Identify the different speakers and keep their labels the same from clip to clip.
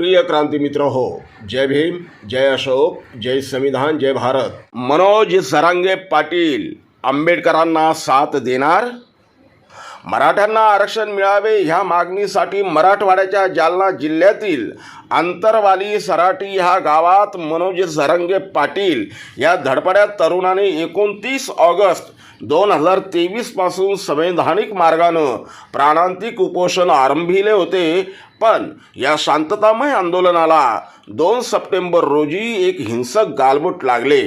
Speaker 1: प्रिय क्रांती मित्र हो, जय भीम, जय अशोक, जय संविधान, जय भारत। मनोज जरांगे पाटील आंबेडकरांना साथ देणार? मराठ्यांना आरक्षण मिळावे ह्या मागणीसाठी मराठवाड्याच्या जालना जिल्ह्यातील आंतरवाली सराटी ह्या गावात मनोज जरांगे पाटील या धडपड्या तरुणाने 29 ऑगस्ट 2023 पासून संवैधानिक मार्गानं प्राणांतिक उपोषण आरंभिले होते। पण या शांततामय आंदोलनाला 2 सप्टेंबर रोजी एक हिंसक गालबोट लागले।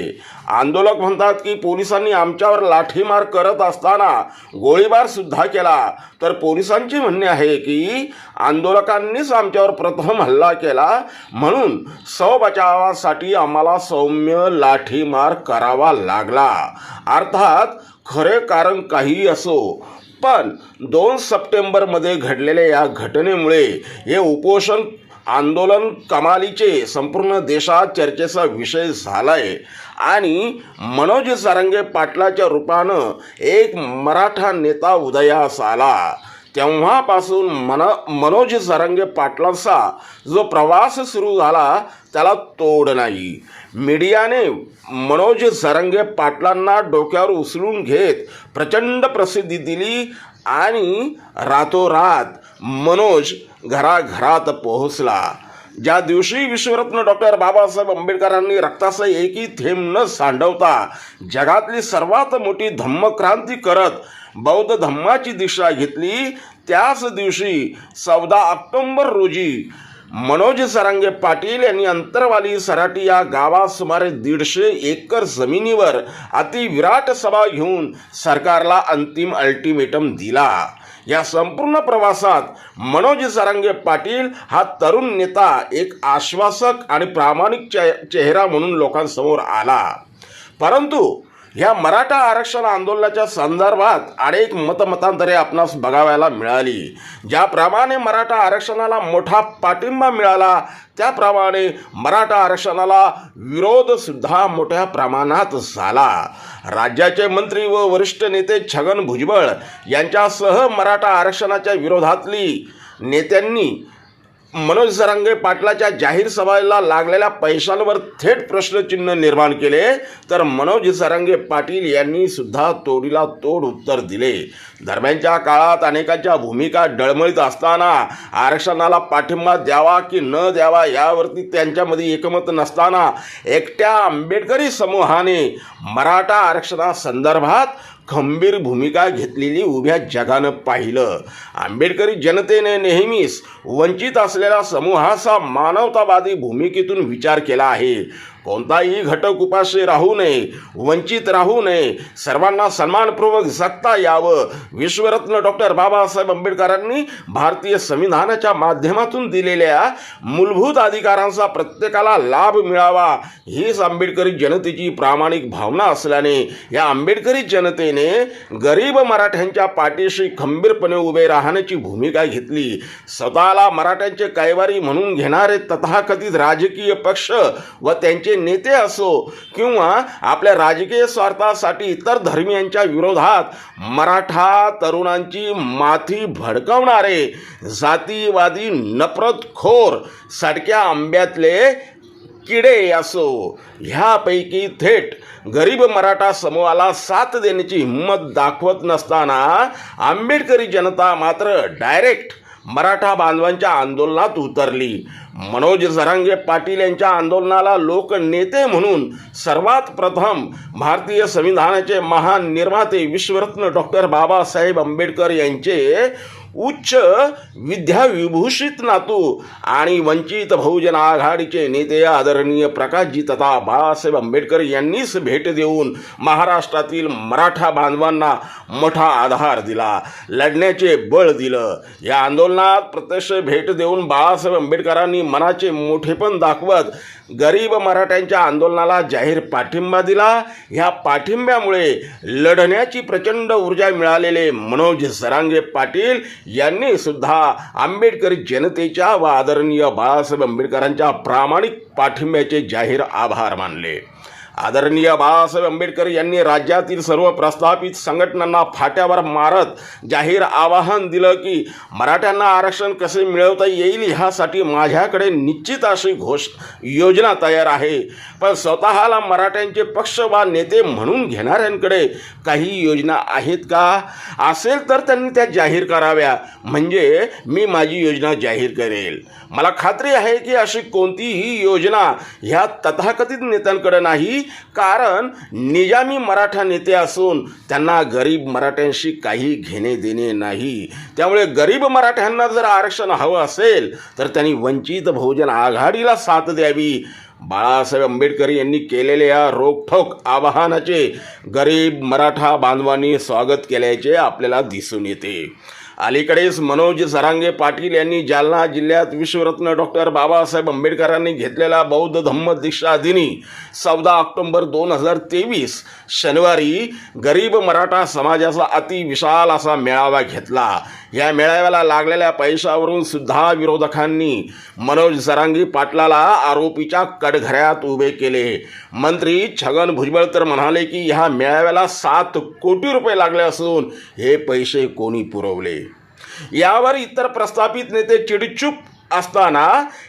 Speaker 1: आंदोलक म्हणतात की पोलिसांनी आमच्यावर लाठीमार करत असताना गोळीबार सुद्धा केला, तर पोलिसांचे म्हणणे आहे की आंदोलकांनीच आमच्यावर प्रथम हल्ला केला, म्हणून स्वबचावासाठी आम्हाला सौम्य लाठीमार करावा लागला। अर्थात खरे कारण काही असो, पण 2 सप्टेंबरमध्ये घडलेल्या या घटनेमुळे हे उपोषण आंदोलन कमालीचे संपूर्ण देशात चर्चेचा विषय झालाय आणि मनोज जरांगे पाटलाच्या रूपानं एक मराठा नेता उदयास आला। तेव्हापासून मनोज जरांगे पाटलांचा जो प्रवास सुरू झाला त्याला तोड नाही। मीडियाने मनोज जरांगे पाटलांना डोक्यावर उचलून घेत प्रचंड प्रसिद्धी दिली आणि रातोरात मनोज घराघरात पोहोचला। ज्या दिवशी विश्वरत्न डॉक्टर बाबासाहेब आंबेडकरांनी रक्ताचा एकही थेंब न सांडवता जगातली सर्वात मोठी धम्मक्रांती करत बौद्ध धम्माची दिशा घेतली, त्याच दिवशी 14 ऑक्टोबर रोजी मनोज जरांगे पाटील यांनी अंतरवाली सराटी या गावात सुमारे 150 एकर जमिनीवर अतिविराट सभा घेऊन सरकारला अंतिम अल्टिमेटम दिला। या संपूर्ण प्रवासात मनोज जरांगे पाटील हा तरुण नेता एक आश्वासक आणि प्रामाणिक चेहरा म्हणून लोकांसमोर आला। परंतु या मराठा आरक्षण आंदोलनाच्या संदर्भात अनेक मतमतांतरे आपणास बघायला मिळाली। ज्याप्रमाणे मराठा आरक्षणाला मोठा पाठिंबा मिळाला, त्याप्रमाणे मराठा आरक्षणाला विरोध सुद्धा मोठ्या प्रमाणात झाला। राज्याचे मंत्री व वरिष्ठ नेते छगन भुजबळ यांच्यासह मराठा आरक्षणाच्या विरोधातली नेत्यांनी मनोज जरांगे पाटलाच्या जाहीर सभेला लागलेल्या पैशांवर थेट प्रश्नचिन्ह निर्माण केले, तर मनोज जरांगे पाटील यांनी सुद्धा तोडीला तोड उत्तर दिले। दरम्यानच्या काळात अनेकांच्या भूमिका डळमळीत असताना आरक्षणाला पाठिंबा द्यावा की न द्यावा यावरती त्यांच्यामध्ये एकमत नसताना एकट्या आंबेडकरी समूहाने मराठा आरक्षणासंदर्भात खंबीर भूमिका घेतलेली उभ्या जगानं पाहिलं। आंबेडकरी जनतेने नेहमीच वंचित असलेल्या समूहाचा मानवतावादी भूमिकेतून विचार केला आहे। कोणताही घटक उपाशी राहू नये, वंचित राहू नये, सर्वांना सन्मानपूर्वक जगता यावं, विश्वरत्न डॉक्टर बाबासाहेब आंबेडकरांनी भारतीय संविधानाच्या माध्यमातून दिलेल्या मूलभूत अधिकारांचा प्रत्येकाला लाभ मिळावा, हीच आंबेडकरी जनतेची प्रामाणिक भावना असल्याने या आंबेडकरी जनतेने गरीब मराठ्यांच्या पाठीशी खंबीरपणे उभे राहण्याची भूमिका घेतली। स्वतःला मराठ्यांचे कैवारी म्हणून घेणारे तथाकथित राजकीय पक्ष व त्यांचे नेते असो किंवा आपल्या राजकीय स्वार्थासाठी इतर धर्मियांच्या विरोधात मराठा तरुणांची माथी भडकवणारे जातीवादी नफरतखोर सडक्या आंब्यातले किडे असो, ह्यापैकी थेट गरीब मराठा समूहाला साथ देण्याची हिंमत दाखवत नसताना आंबेडकरी जनता मात्र डायरेक्ट मराठा बांधवांच्या आंदोलनात उतरली। मनोज जरांगे पाटील यांच्या आंदोलनाला लोकनेते म्हणून सर्वात प्रथम भारतीय संविधानाचे महान निर्माते विश्वरत्न डॉक्टर बाबासाहेब आंबेडकर यांचे उच्च विद्याविभूषित नातू आणि वंचित बहुजन आघाडीचे नेते आदरणीय प्रकाशजी तथा बाळासाहेब आंबेडकर यांनीच भेट देऊन महाराष्ट्रातील मराठा बांधवांना मोठा आधार दिला, लढण्याचे बळ दिलं। या आंदोलनात प्रत्यक्ष भेट देऊन बाळासाहेब आंबेडकरांनी मनाचे मोठेपण दाखवत गरीब मराठ्यांच्या आंदोलनाला जाहीर पाठिंबा दिला। ह्या पाठिंब्यामुळे लढण्याची प्रचंड ऊर्जा मिळालेले मनोज जरांगे पाटील यांनी सुद्धा आंबेडकरी जनतेच्या व आदरणीय बाळासाहेब आंबेडकरांच्या प्रामाणिक पाठिंब्याचे जाहीर आभार मानले। आदरणीय बाळासाहेब आंबेडकर यांनी राज्यातील सर्व प्रस्थापित संघटनांना फाट्यावर मारत जाहीर आवाहन दिलं की मराठ्यांना आरक्षण कसे मिळवता येईल ह्यासाठी माझ्याकडे निश्चित अशी योजना तयार आहे, पण स्वतःला मराठ्यांचे पक्ष वा नेते म्हणून घेणाऱ्यांकडे काही योजना आहेत का? असेल तर त्यांनी त्या जाहीर कराव्या, म्हणजे मी माझी योजना जाहीर करेल. मला खात्री आहे की अशी कोणतीही योजना ह्या तथाकथित नेत्यांकडे नाही, कारण निजामी मराठा नेते असून त्यांना गरीब मराठ्यांशी काही घेणे देणे नाही. त्यामुळे गरीब मराठ्यांना जर आरक्षण हवं असेल तर त्यांनी वंचित बहुजन आघाडीला साथ द्यावी. बाळासाहेब आंबेडकर यांनी केलेल्या रोखठोक आवाहनाचे गरीब मराठा बांधवांनी स्वागत केल्याचे आपल्याला दिसून येते. अलीकडेच मनोज जरांगे पाटील यांनी जालना जिल्ह्यात विश्वरत्न डॉक्टर बाबासाहेब आंबेडकरांनी घेतलेल्या बौद्ध धम्म दीक्षा दिनी 14 ऑक्टोबर 2023 शनिवारी गरीब मराठा समाजाचा अतिविशाल असा मेळावा घेतला. या मेळाव्याला लागलेल्या पैशावरून सुद्धा विरोधकांनी मनोज जरांगे पाटलाला आरोपीच्या कटघऱ्यात उभे केले. मंत्री छगन भुजबळ तर म्हणाले की ह्या मेळाव्याला 7 कोटी रुपये लागले असून हे पैसे कोणी पुरवले. यावर इतर प्रस्थापित नेते चिडीचूप असताना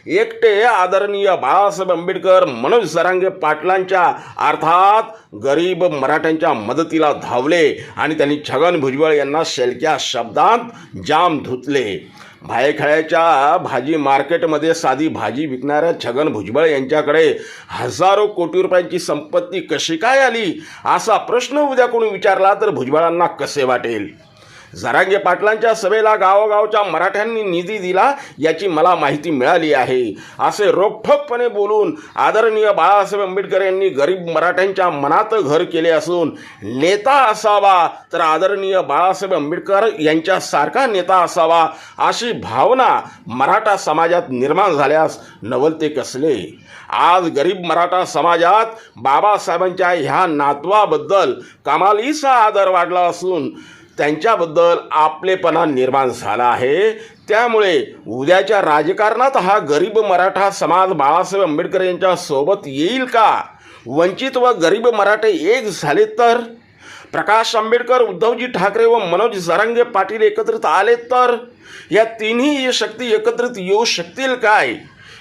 Speaker 1: एकटे आदरणीय बाळासाहेब आंबेडकर मनोज जरांगे पाटलांच्या अर्थात गरीब मराठ्यांच्या मदतीला धावले आणि त्यांनी छगन भुजबळ यांना शेलक्या शब्दांत जाम धुतले. भायखळ्याच्या भाजी मार्केटमध्ये साधी भाजी विकणाऱ्या छगन भुजबळ यांच्याकडे हजारो कोटी रुपयांची संपत्ती कशी काय आली असा प्रश्न उद्या कोणी विचारला तर भुजबळांना कसे वाटेल? जरांगे पाटलांच्या सभेला गावोगावच्या मराठ्यांनी निधी दिला याची मला माहिती मिळाली आहे असे रोखठोकपणे बोलून आदरणीय बाळासाहेब आंबेडकर यांनी गरीब मराठ्यांच्या मनात घर केले असून नेता असावा तर आदरणीय बाळासाहेब आंबेडकर यांच्यासारखा नेता असावा अशी भावना मराठा समाजात निर्माण झाल्यास नवलते कसले. आज गरीब मराठा समाजात बाबासाहेबांच्या ह्या नातवाबद्दल कमालीचा आदर वाढला असून त्यांच्याबद्दल आपलेपणा निर्माण झाला आहे. त्यामुळे उद्याच्या राजकारणात हा गरीब मराठा समाज बाळासाहेब आंबेडकर यांच्या सोबत येईल का? वंचित व गरीब मराठे एक झाले तर? प्रकाश आंबेडकर, उद्धवजी ठाकरे व मनोज जरांगे पाटील एकत्रित आले तर? या तिन्ही शक्ती एकत्रित येऊ शकतील काय?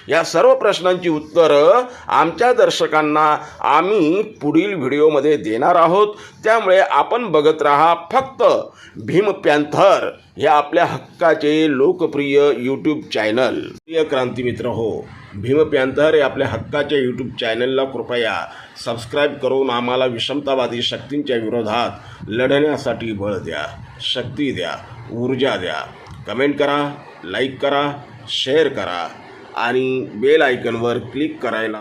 Speaker 1: या सर्व प्रश्नांची उत्तरं आमच्या दर्शकांना आम्ही पुढील व्हिडिओमध्ये देणार आहोत. त्यामुळे आपण बघत राहा फक्त भीम पॅन्थर हे आपल्या हक्काचे लोकप्रिय यूट्यूब चॅनल. प्रिय क्रांतिमित्र हो, भीम पॅन्थर हे आपल्या हक्काच्या यूट्यूब चॅनलला कृपया सबस्क्राईब करून आम्हाला विषमतावादी शक्तींच्या विरोधात लढण्यासाठी बळ द्या, शक्ती द्या, ऊर्जा द्या. कमेंट करा, लाईक करा, शेअर करा आणि बेल आयकॉनवर क्लिक करायला